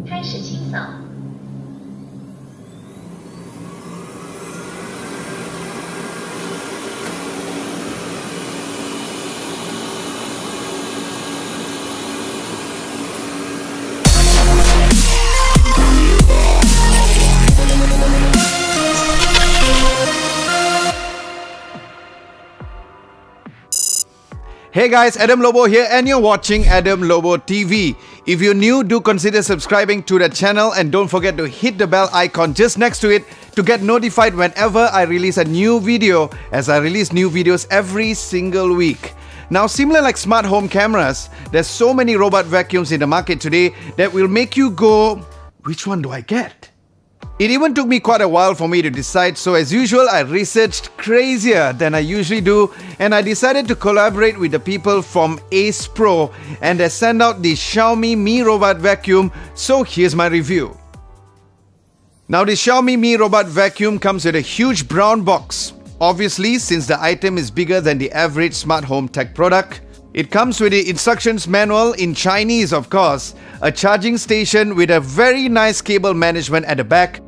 开始清扫。Hey guys, Adam Lobo here and you're watching Adam Lobo TV. If you're new, do consider subscribing to the channel and don't forget to hit the bell icon just next to it to get notified whenever I release a new video, as I release new videos every single week. Now, similar like smart home cameras, there's so many robot vacuums in the market today that will make you go, which one do I get? It even took me quite a while for me to decide, so as usual, I researched crazier than I usually do, and I decided to collaborate with the people from Ace Pro, and they sent out the Xiaomi Mi Robot Vacuum, so here's my review. Now, the Xiaomi Mi Robot Vacuum comes with a huge brown box. Obviously, since the item is bigger than the average smart home tech product, it comes with the instructions manual in Chinese, of course, a charging station with a very nice cable management at the back,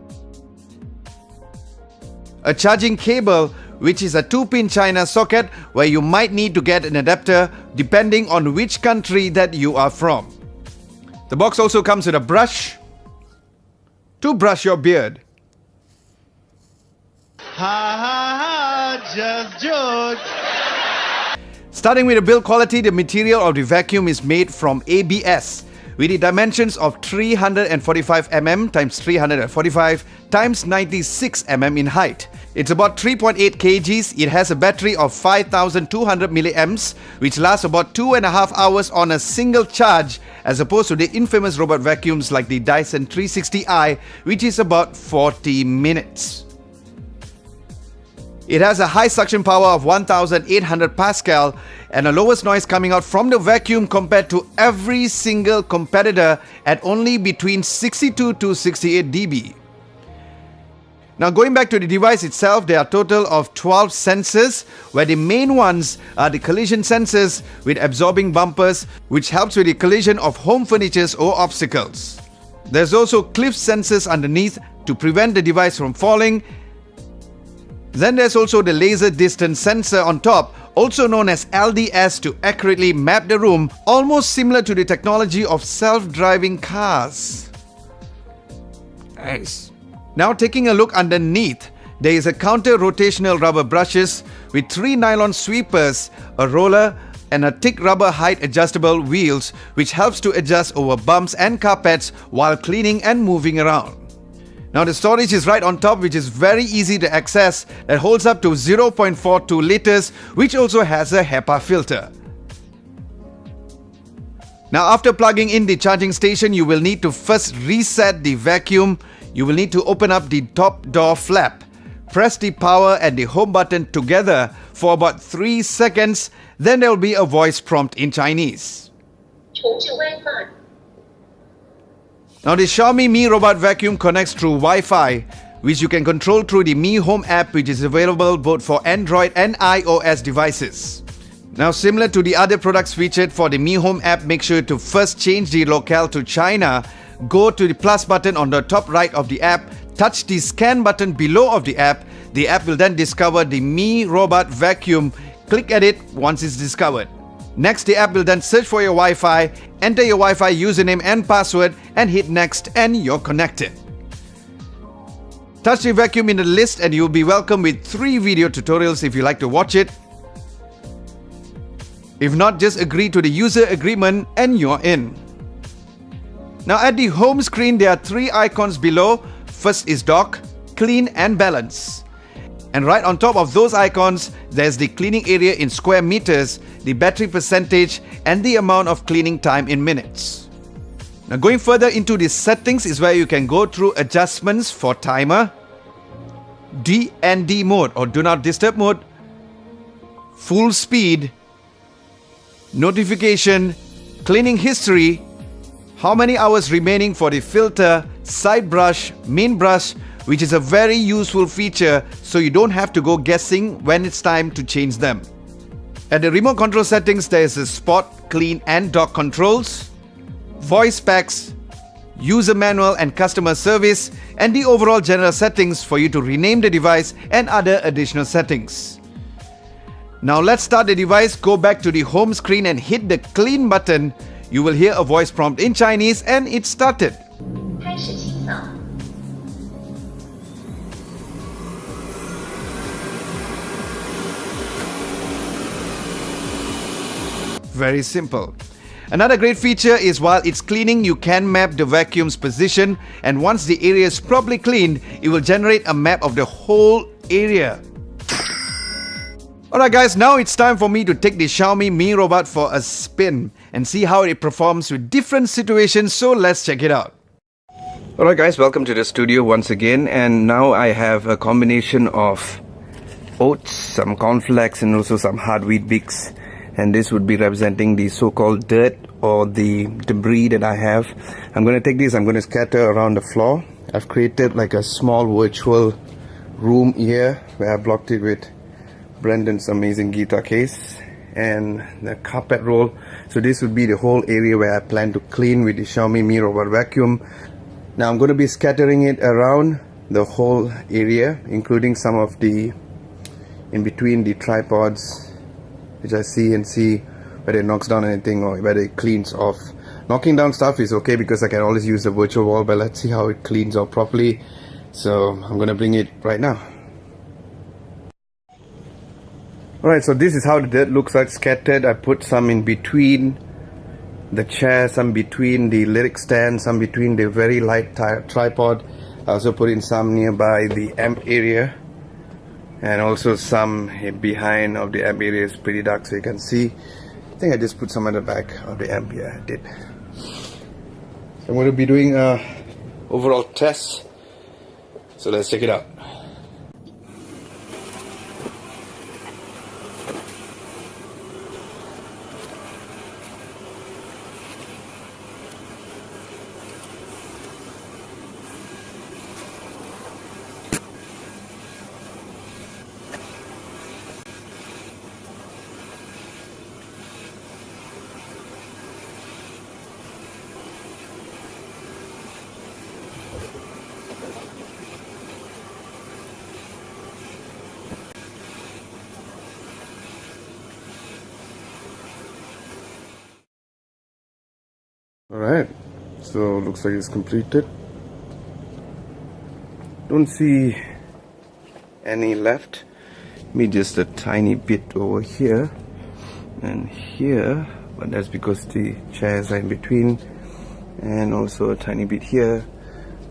a charging cable which is a 2-pin China socket where you might need to get an adapter depending on which country that you are from. The box also comes with a brush to brush your beard. Ha ha ha, just joke. Starting with the build quality, the material of the vacuum is made from ABS with the dimensions of 345 mm times 345 times 96 mm in height. It's about 3.8 kgs. It has a battery of 5200 milliamps, which lasts about 2.5 hours on a single charge, as opposed to the infamous robot vacuums like the Dyson 360i, which is about 40 minutes. It has a high suction power of 1800 Pascal and a lowest noise coming out from the vacuum compared to every single competitor at only between 62 to 68 dB. Now, going back to the device itself, there are a total of 12 sensors, where the main ones are the collision sensors with absorbing bumpers, which helps with the collision of home furnitures or obstacles. There's also cliff sensors underneath to prevent the device from falling. Then there's also the laser distance sensor on top, also known as LDS, to accurately map the room, almost similar to the technology of self-driving cars. Nice. Now, taking a look underneath, there is a counter-rotational rubber brushes with 3 nylon sweepers, a roller, and a thick rubber height adjustable wheels, which helps to adjust over bumps and carpets while cleaning and moving around. Now, the storage is right on top, which is very easy to access, that holds up to 0.42 liters, which also has a HEPA filter. Now, after plugging in the charging station, you will need to first reset the vacuum. You will need to open up the top door flap, press the power and the home button together for about 3 seconds, then there will be a voice prompt in Chinese. 重置 Wi-Fi. Now, the Xiaomi Mi Robot Vacuum connects through Wi-Fi, which you can control through the Mi Home app, which is available both for Android and iOS devices. Now, similar to the other products featured for the Mi Home app, make sure to first change the locale to China. Go to the plus button on the top right of the app, touch the scan button below of the app. The app will then discover the Mi Robot Vacuum. Click at it once it's discovered. Next, the app will then search for your Wi-Fi, enter your Wi-Fi username and password, and hit next, and you're connected. Touch the vacuum in the list and you'll be welcome with 3 video tutorials if you like to watch it. If not, just agree to the user agreement and you're in. Now, at the home screen, there are 3 icons below. First is dock, clean and balance. And right on top of those icons, there's the cleaning area in square meters, the battery percentage, and the amount of cleaning time in minutes. Now, going further into the settings is where you can go through adjustments for timer, D&D mode or do not disturb mode, full speed, notification, cleaning history, how many hours remaining for the filter, side brush, main brush, which is a very useful feature so you don't have to go guessing when it's time to change them. At the remote control settings, there is a spot, clean and dock controls, voice packs, user manual and customer service, and the overall general settings for you to rename the device and other additional settings. Now let's start the device, go back to the home screen and hit the clean button. You will hear a voice prompt in Chinese and it started. 开始清扫。 Very simple. Another great feature is while it's cleaning, you can map the vacuum's position, and once the area is properly cleaned, it will generate a map of the whole area. Alright guys, now it's time for me to take the Xiaomi Mi Robot for a spin and see how it performs with different situations, so let's check it out. Alright guys, welcome to the studio once again, and now I have a combination of oats, some cornflakes and also some hard wheat bix. And this would be representing the so-called dirt or the debris that I have. I'm going to take this, I'm going to scatter around the floor. I've created like a small virtual room here where I blocked it with Brendan's amazing guitar case and the carpet roll. So this would be the whole area where I plan to clean with the Xiaomi Mi Robot vacuum. Now I'm going to be scattering it around the whole area, including some of the in between the tripods, which I see whether it knocks down anything or whether it cleans off. Knocking down stuff is okay because I can always use the virtual wall, but let's see how it cleans off properly. So I'm gonna bring it right now. Alright, so this is how the dirt looks like scattered. I put some in between the chair, some between the lyric stand, some between the very light tripod. I also put in some nearby the amp area, and also some behind of the amp area is pretty dark so you can see. I think I just put some at the back of the amp. Yeah, I did. So I'm going to be doing a overall test, so let's check it out. Alright, so looks like it's completed. Don't see any left. Maybe just a tiny bit over here and here, but that's because the chairs are in between, and also a tiny bit here,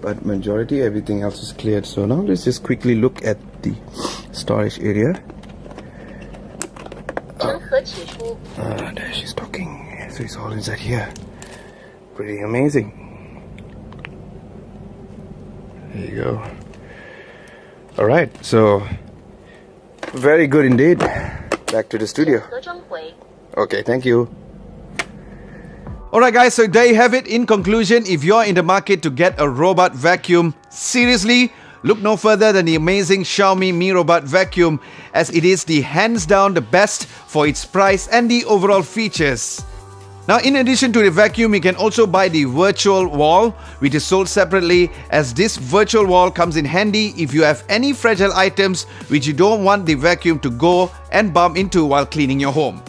but majority everything else is cleared. So now let's just quickly look at the storage area. 成盒取出。 There she's talking. So it's all inside here. Pretty amazing. There you go. Alright, so very good indeed. Back to the studio. 盒装回。 Okay, thank you. Alright guys, so there you have it. In conclusion, if you're in the market to get a robot vacuum, seriously, look no further than the amazing Xiaomi Mi Robot vacuum, as it is the hands down the best for its price and the overall features. Now, in addition to the vacuum, you can also buy the virtual wall, which is sold separately, as this virtual wall comes in handy if you have any fragile items which you don't want the vacuum to go and bump into while cleaning your home.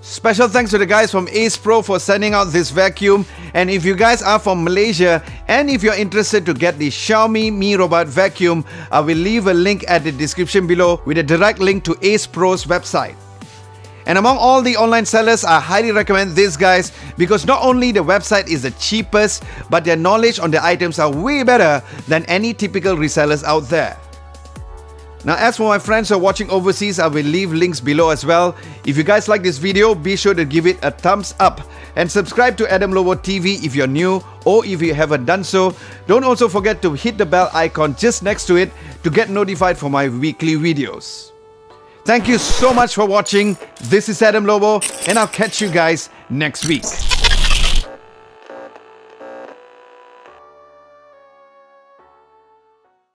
Special thanks to the guys from Ace Pro for sending out this vacuum, and if you guys are from Malaysia and if you're interested to get the Xiaomi Mi Robot vacuum, I will leave a link at the description below with a direct link to Ace Pro's website. And among all the online sellers, I highly recommend these guys because not only the website is the cheapest, but their knowledge on the items are way better than any typical resellers out there. Now, as for my friends who are watching overseas, I will leave links below as well. If you guys like this video, be sure to give it a thumbs up and subscribe to Adam Lobo TV if you're new, or if you haven't done so. Don't also forget to hit the bell icon just next to it to get notified for my weekly videos. Thank you so much for watching. This is Adam Lobo, and I'll catch you guys next week.